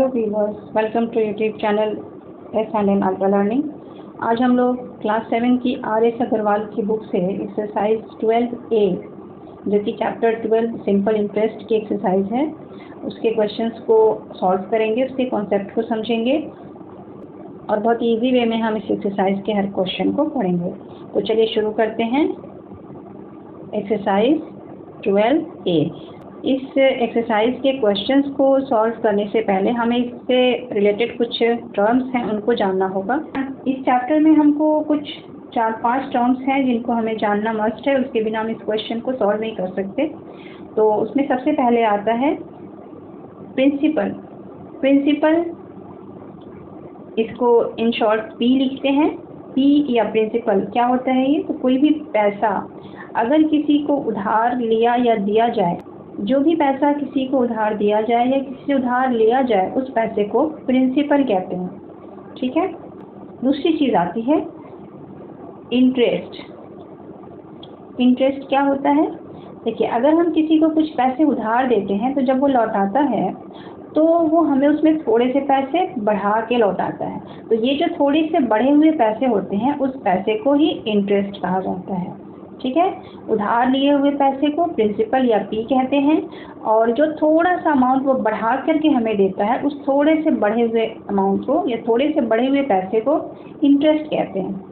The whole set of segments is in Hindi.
Viewers, welcome to YouTube channel S&M ultra learning. आज हम लोग क्लास 7 की RS अग्रवाल की बुक से एक्सरसाइज 12A जो कि चैप्टर 12 सिंपल इंटरेस्ट की एक्सरसाइज है, उसके क्वेश्चंस को सॉल्व करेंगे, उसके कॉन्सेप्ट को समझेंगे और बहुत इजी वे में हम इस एक्सरसाइज के हर क्वेश्चन को पढ़ेंगे। तो चलिए शुरू करते हैं एक्सरसाइज 12A। इस एक्सरसाइज के क्वेश्चंस को सॉल्व करने से पहले हमें इससे रिलेटेड कुछ टर्म्स हैं उनको जानना होगा। इस चैप्टर में हमको कुछ 4-5 टर्म्स हैं जिनको हमें जानना मस्ट है, उसके बिना हम इस क्वेश्चन को सॉल्व नहीं कर सकते। तो उसमें सबसे पहले आता है प्रिंसिपल। प्रिंसिपल इसको इन शॉर्ट P लिखते हैं। P या प्रिंसिपल क्या होता है ये? तो कोई भी पैसा अगर किसी को उधार लिया या दिया जाए, जो भी पैसा किसी को उधार दिया जाए या किसी से उधार लिया जाए, उस पैसे को प्रिंसिपल कहते हैं। ठीक है। दूसरी चीज़ आती है इंटरेस्ट। इंटरेस्ट क्या होता है? देखिए, अगर हम किसी को कुछ पैसे उधार देते हैं तो जब वो लौटाता है तो वो हमें उसमें थोड़े से पैसे बढ़ा के लौटाता है। तो ये जो थोड़े से बढ़े हुए पैसे होते हैं उस पैसे को ही इंटरेस्ट कहा जाता है। ठीक है। उधार लिए हुए पैसे को प्रिंसिपल या P कहते हैं और जो थोड़ा सा अमाउंट वो बढ़ा करके हमें देता है उस थोड़े से बढ़े हुए अमाउंट को या थोड़े से बढ़े हुए पैसे को इंटरेस्ट कहते हैं।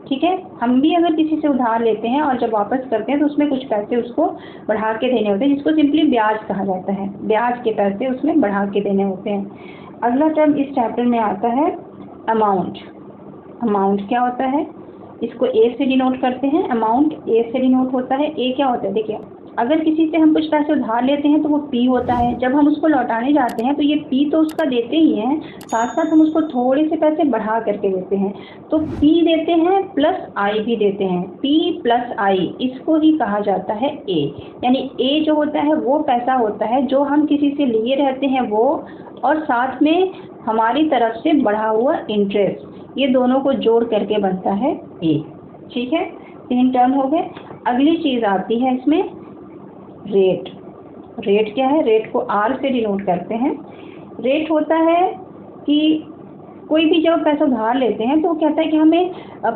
ठीक है। हम भी अगर किसी से उधार लेते हैं और जब वापस करते हैं तो उसमें कुछ पैसे उसको बढ़ा के देने होते हैं, जिसको सिंपली ब्याज कहा जाता है। ब्याज के पैसे उसमें बढ़ा के देने होते हैं। अगला टर्म इस चैप्टर में आता है अमाउंट। अमाउंट क्या होता है? इसको A से डिनोट करते हैं। अमाउंट A से डिनोट होता है। A क्या होता है? देखिए, अगर किसी से हम कुछ पैसे उधार लेते हैं तो वो P होता है। जब हम उसको लौटाने जाते हैं तो ये P तो उसका देते ही हैं, साथ साथ हम उसको थोड़े से पैसे बढ़ा करके देते हैं। तो P देते हैं प्लस I भी देते हैं। P प्लस I, इसको ही कहा जाता है A। यानी A जो होता है वो पैसा होता है जो हम किसी से लिए रहते हैं वो, और साथ में हमारी तरफ से बढ़ा हुआ इंटरेस्ट, ये दोनों को जोड़ करके बनता है A। ठीक है। 3 टर्म हो गए। अगली चीज़ आती है इसमें रेट। रेट क्या है? रेट को R से डिनोट करते हैं। रेट होता है कि कोई भी जब पैसा उधार लेते हैं तो वो कहता है कि हमें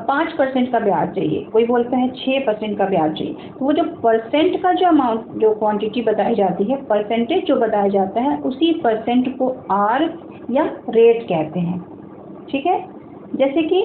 5% का ब्याज चाहिए, कोई बोलता है 6% का ब्याज चाहिए। तो वो जो परसेंट का जो अमाउंट, जो क्वांटिटी बताई जाती है, परसेंटेज जो बताया जाता है, उसी परसेंट को R या रेट कहते हैं। ठीक है। जैसे कि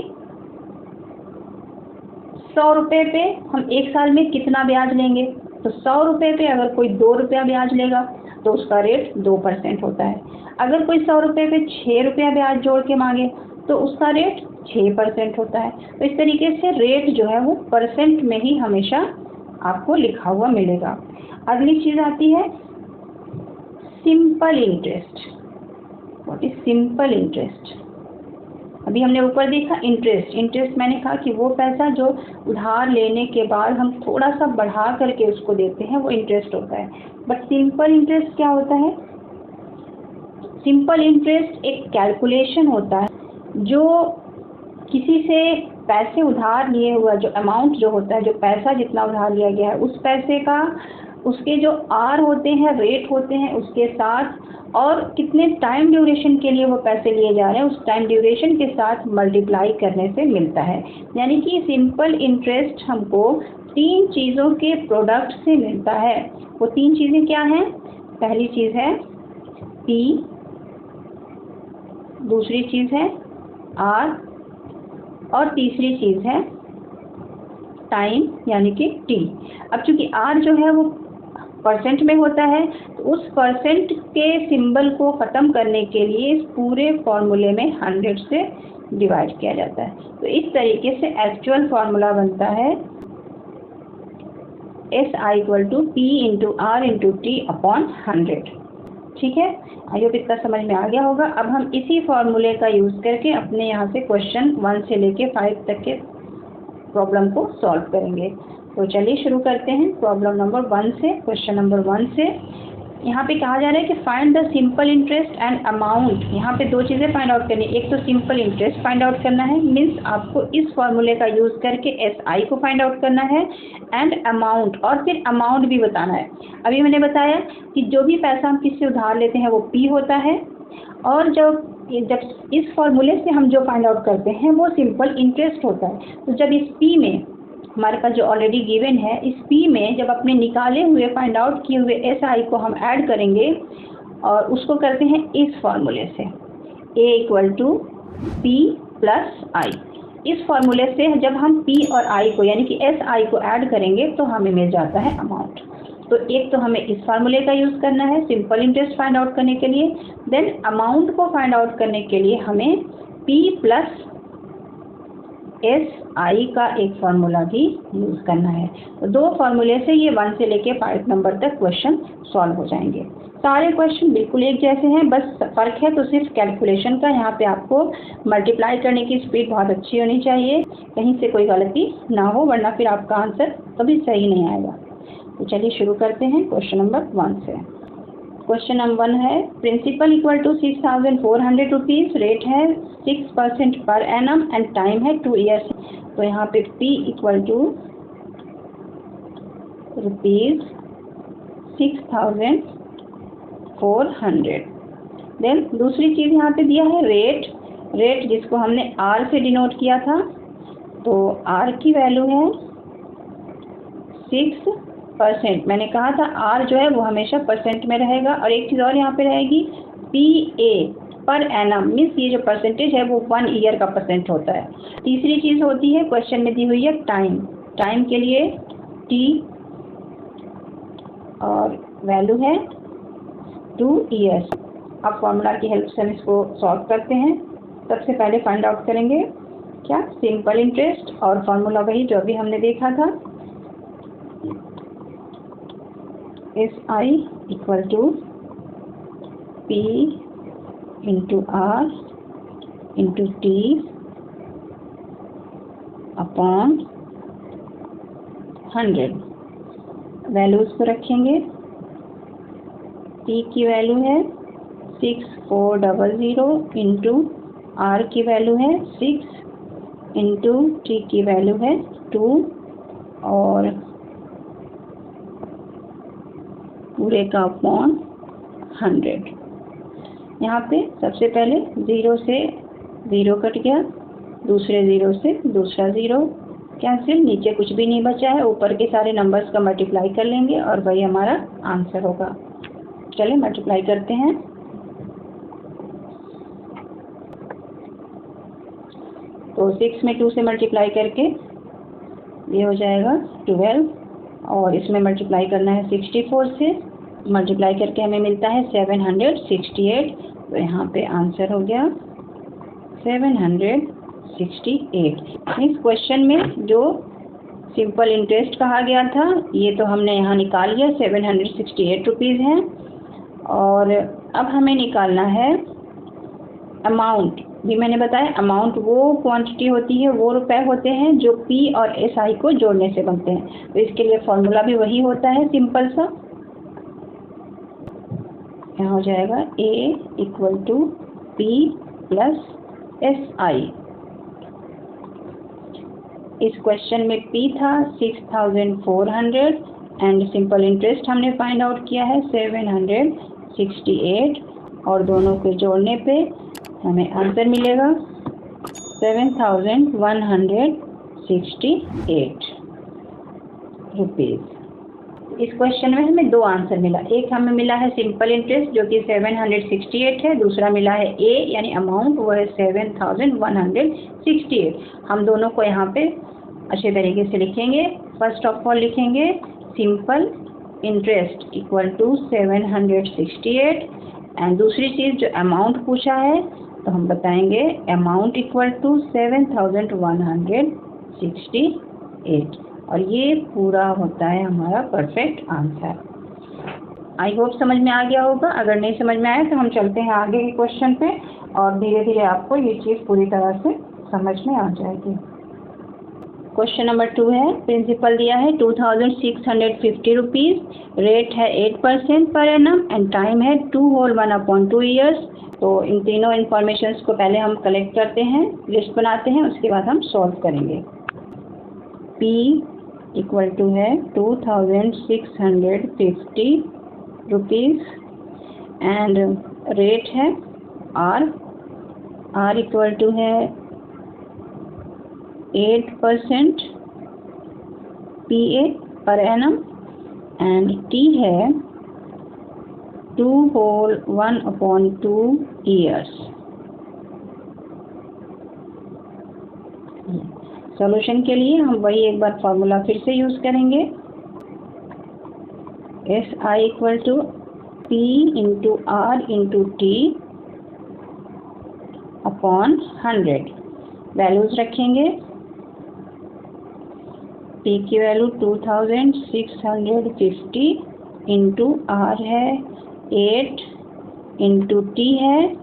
100 रुपये पे हम 1 साल में कितना ब्याज लेंगे? तो 100 रुपये पे अगर कोई 2 रुपया ब्याज लेगा तो उसका रेट 2% होता है। अगर कोई 100 रुपये पे 6 रुपया ब्याज जोड़ के मांगे तो उसका रेट 6% होता है। तो इस तरीके से रेट जो है वो परसेंट में ही हमेशा आपको लिखा हुआ मिलेगा। अगली चीज़ आती है simple interest. What is simple interest? अभी हमने ऊपर देखा इंटरेस्ट। इंटरेस्ट मैंने कहा कि वो पैसा जो उधार लेने के बाद हम थोड़ा सा बढ़ा करके उसको देते हैं, वो इंटरेस्ट होता है। बट सिंपल इंटरेस्ट क्या होता है? सिंपल इंटरेस्ट एक कैलकुलेशन होता है जो किसी से पैसे उधार लिए हुआ जो अमाउंट जो होता है, जो पैसा जितना उधार लिया गया है उस पैसे का, उसके जो R होते हैं, रेट होते हैं, उसके साथ और कितने टाइम ड्यूरेशन के लिए वो पैसे लिए जा रहे हैं, उस टाइम ड्यूरेशन के साथ मल्टीप्लाई करने से मिलता है। यानी कि सिंपल इंटरेस्ट हमको 3 चीज़ों के प्रोडक्ट से मिलता है। वो 3 चीज़ें क्या हैं? पहली चीज़ है P, दूसरी चीज़ है R और तीसरी चीज़ है टाइम यानी कि T। अब चूंकि R जो है वो परसेंट में होता है तो उस परसेंट के सिंबल को ख़त्म करने के लिए इस पूरे फॉर्मूले में 100 से डिवाइड किया जाता है। तो इस तरीके से एक्चुअल फार्मूला बनता है SI = P × R × T upon 100। ठीक है। आई होप इतना समझ में आ गया होगा। अब हम इसी फॉर्मूले का यूज़ करके अपने यहाँ से क्वेश्चन 1 से लेके 5 तक के प्रॉब्लम को सॉल्व करेंगे। तो चलिए शुरू करते हैं प्रॉब्लम नंबर 1 से। क्वेश्चन नंबर 1 से यहाँ पे कहा जा रहा है कि find the simple interest and amount. यहाँ पे 2 चीज़ें फाइंड आउट करनी है। एक तो सिंपल इंटरेस्ट फाइंड आउट करना है, मीन्स आपको इस फॉर्मूले का यूज़ करके SI को फाइंड आउट करना है, एंड अमाउंट, और फिर अमाउंट भी बताना है। अभी मैंने बताया कि जो भी पैसा हम किससे उधार लेते हैं वो P होता है, और जब इस फॉर्मूले से हम जो फाइंड आउट करते हैं वो सिंपल इंटरेस्ट होता है। तो जब इस P में हमारे पास जो ऑलरेडी गिवन है, इस P में जब अपने निकाले हुए फाइंड आउट किए हुए SI को हम ऐड करेंगे और उसको करते हैं इस फॉर्मूले से A = P + I। इस फॉर्मूले से जब हम P और I को यानी कि SI को ऐड करेंगे तो हमें मिल जाता है अमाउंट। तो एक तो हमें इस फार्मूले का यूज़ करना है सिंपल इंटरेस्ट फाइंड आउट करने के लिए, देन अमाउंट को फाइंड आउट करने के लिए हमें P + SI का एक फार्मूला भी यूज़ करना है। तो दो फार्मूले से ये 1 से लेके 5 नंबर तक क्वेश्चन सॉल्व हो जाएंगे। सारे क्वेश्चन बिल्कुल एक जैसे हैं, बस फ़र्क है तो सिर्फ कैलकुलेशन का। यहाँ पे आपको मल्टीप्लाई करने की स्पीड बहुत अच्छी होनी चाहिए, कहीं से कोई गलती ना हो, वरना फिर आपका आंसर कभी सही नहीं आएगा। तो चलिए शुरू करते हैं क्वेश्चन नंबर 1 से। क्वेश्चन नंबर 1 है प्रिंसिपल = 6,400 रुपीज़, रेट है 6% पर एनम एंड टाइम है 2 ईयर्स। तो यहाँ पे P = ₹6,400। देन दूसरी चीज़ यहाँ पे दिया है रेट जिसको हमने R से डिनोट किया था। तो R की वैल्यू है 6%। मैंने कहा था R जो है वो हमेशा परसेंट में रहेगा। और एक चीज़ और यहाँ पे रहेगी PA पर एनम, मीन्स ये जो परसेंटेज है वो 1 ईयर का परसेंट होता है। तीसरी चीज़ होती है क्वेश्चन में दी हुई है टाइम के लिए T और वैल्यू है 2 ईयर्स। अब फॉर्मूला की हेल्प से हम इसको सॉल्व करते हैं। सबसे पहले फाइंड आउट करेंगे क्या, सिंपल इंटरेस्ट, और फार्मूला वही जो अभी हमने देखा था, SI = P × R × T upon 100। Values को रखेंगे। P की वैल्यू है 6400 R की वैल्यू है 6 T की वैल्यू है 2 और पूरे का अपॉन 100। यहाँ पे सबसे पहले 0 से 0 कट गया, दूसरे 0 से दूसरा 0 कैंसिल, नीचे कुछ भी नहीं बचा है। ऊपर के सारे नंबर्स का मल्टीप्लाई कर लेंगे और वही हमारा आंसर होगा। चलिए मल्टीप्लाई करते हैं। तो 6 में 2 से मल्टीप्लाई करके ये हो जाएगा 12 और इसमें मल्टीप्लाई करना है 64 से, मल्टीप्लाई करके हमें मिलता है 768। तो यहाँ पे आंसर हो गया 768। इस क्वेश्चन में जो सिंपल इंटरेस्ट कहा गया था ये तो हमने यहाँ निकाल लिया, 768 रुपीज़ हैं। और अब हमें निकालना है अमाउंट। भी मैंने बताया अमाउंट वो क्वांटिटी होती है, वो रुपए होते हैं जो P और SI को जोड़ने से बनते हैं। तो इसके लिए फॉर्मूला भी वही होता है सिंपल सा। यहाँ हो जाएगा A = P + SI। इस क्वेश्चन में P था 6,400 एंड सिंपल इंटरेस्ट हमने फाइंड आउट किया है 768 और दोनों को जोड़ने पे हमें आंसर मिलेगा 7,168 रुपीज़। इस क्वेश्चन में हमें दो आंसर मिला, एक हमें मिला है सिंपल इंटरेस्ट जो कि 768 है, दूसरा मिला है A यानी अमाउंट वो है 7,168। हम दोनों को यहाँ पे अच्छे तरीके से लिखेंगे। फर्स्ट ऑफ ऑल लिखेंगे सिंपल इंटरेस्ट = 768 एंड दूसरी चीज़ जो अमाउंट पूछा है तो हम बताएंगे अमाउंट = 7,168 और ये पूरा होता है हमारा परफेक्ट आंसर। आई होप समझ में आ गया होगा। अगर नहीं समझ में आया तो हम चलते हैं आगे के क्वेश्चन पे और धीरे धीरे आपको ये चीज़ पूरी तरह से समझ में आ जाएगी। क्वेश्चन नंबर 2 है, प्रिंसिपल दिया है 2,650 रुपीज़, रेट है 8% पर एनम एंड टाइम है 2 होल 1/2 ईयर्स। तो इन तीनों इन्फॉर्मेशंस को पहले हम कलेक्ट करते हैं, लिस्ट बनाते हैं, उसके बाद हम सॉल्व करेंगे। P = है 2,650 रुपीज़ एंड रेट है आर इक्वल टू है 8% PA per annum and T है 2/1/2 ईयर्स। सॉल्यूशन के लिए हम वही एक बार फार्मूला फिर से यूज करेंगे। SI equal to P into R into T upon 100। Values रखेंगे। P की वैल्यू 2650 इंटू R है 8 इंटू T है।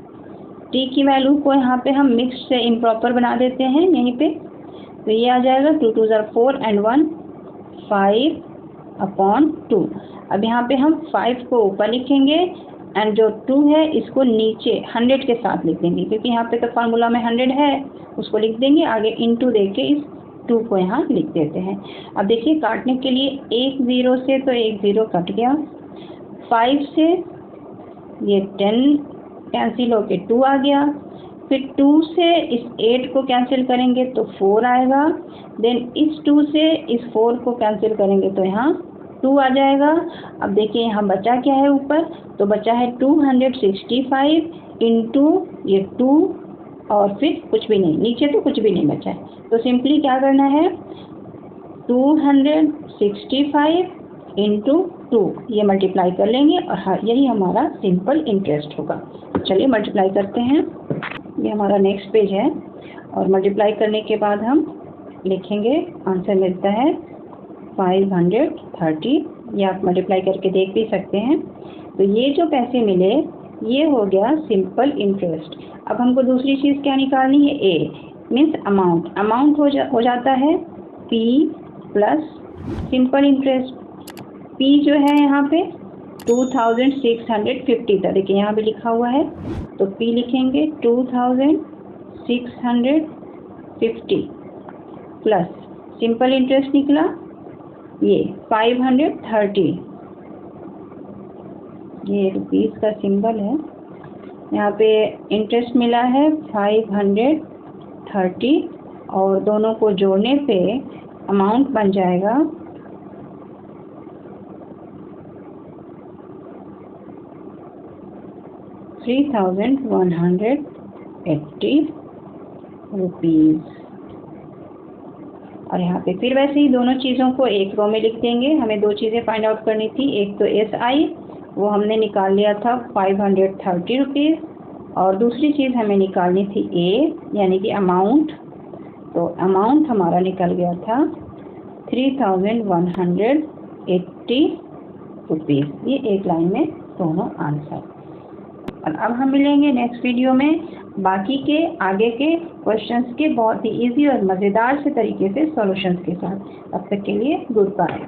T की वैल्यू को यहाँ पे हम मिक्स से इम्प्रॉपर बना देते हैं यहीं पे, तो ये आ जाएगा 2 2 4 एंड 1 5/2। अब यहाँ पे हम 5 को ऊपर लिखेंगे एंड जो 2 है इसको नीचे 100 के साथ लिख देंगे, क्योंकि यहाँ पे तो फार्मूला में 100 है, उसको लिख देंगे। आगे इनटू देके इस 2 को यहाँ लिख देते हैं। अब देखिए काटने के लिए एक 0 से तो एक 0 कट गया, 5 से ये 10 कैंसिल होके 2 आ गया, फिर 2 से इस 8 को कैंसिल करेंगे तो 4 आएगा, देन इस 2 से इस 4 को कैंसिल करेंगे तो यहाँ 2 आ जाएगा। अब देखिए यहाँ बचा क्या है ऊपर, तो बचा है 265 इंटू ये 2 और फिर कुछ भी नहीं, नीचे तो कुछ भी नहीं बचा है। तो सिंपली क्या करना है 265 इंटू 2 ये मल्टीप्लाई कर लेंगे और यही हमारा सिंपल इंटरेस्ट होगा। चलिए मल्टीप्लाई करते हैं। ये हमारा नेक्स्ट पेज है और मल्टीप्लाई करने के बाद हम लिखेंगे, आंसर मिलता है 530। ये आप मल्टीप्लाई करके देख भी सकते हैं। तो ये जो पैसे मिले ये हो गया सिंपल इंटरेस्ट। अब हमको दूसरी चीज़ क्या निकालनी है, ए मीन्स अमाउंट। अमाउंट हो जाता है P plus simple interest. P जो है यहाँ पे 2650 था, देखिए यहाँ पे लिखा हुआ है, तो P लिखेंगे 2650 प्लस सिंपल इंटरेस्ट निकला ये 530, ये रुपीस का सिंबल है। यहाँ पे इंटरेस्ट मिला है 530 और दोनों को जोड़ने पे अमाउंट बन जाएगा 3180 रुपीज़। और यहाँ पे फिर वैसे ही दोनों चीज़ों को एक रो में लिख देंगे। हमें दो चीज़ें फाइंड आउट करनी थी, एक तो SI वो हमने निकाल लिया था 530 रुपीज़, और दूसरी चीज़ हमें निकालनी थी A यानी कि अमाउंट। तो अमाउंट हमारा निकल गया था 3180 रुपीज़। ये एक लाइन में दोनों आंसर। और अब हम मिलेंगे नेक्स्ट वीडियो में बाकी के आगे के क्वेश्चंस के बहुत ही इजी और मज़ेदार से तरीके से सॉल्यूशंस के साथ। तब तक के लिए गुड बाय।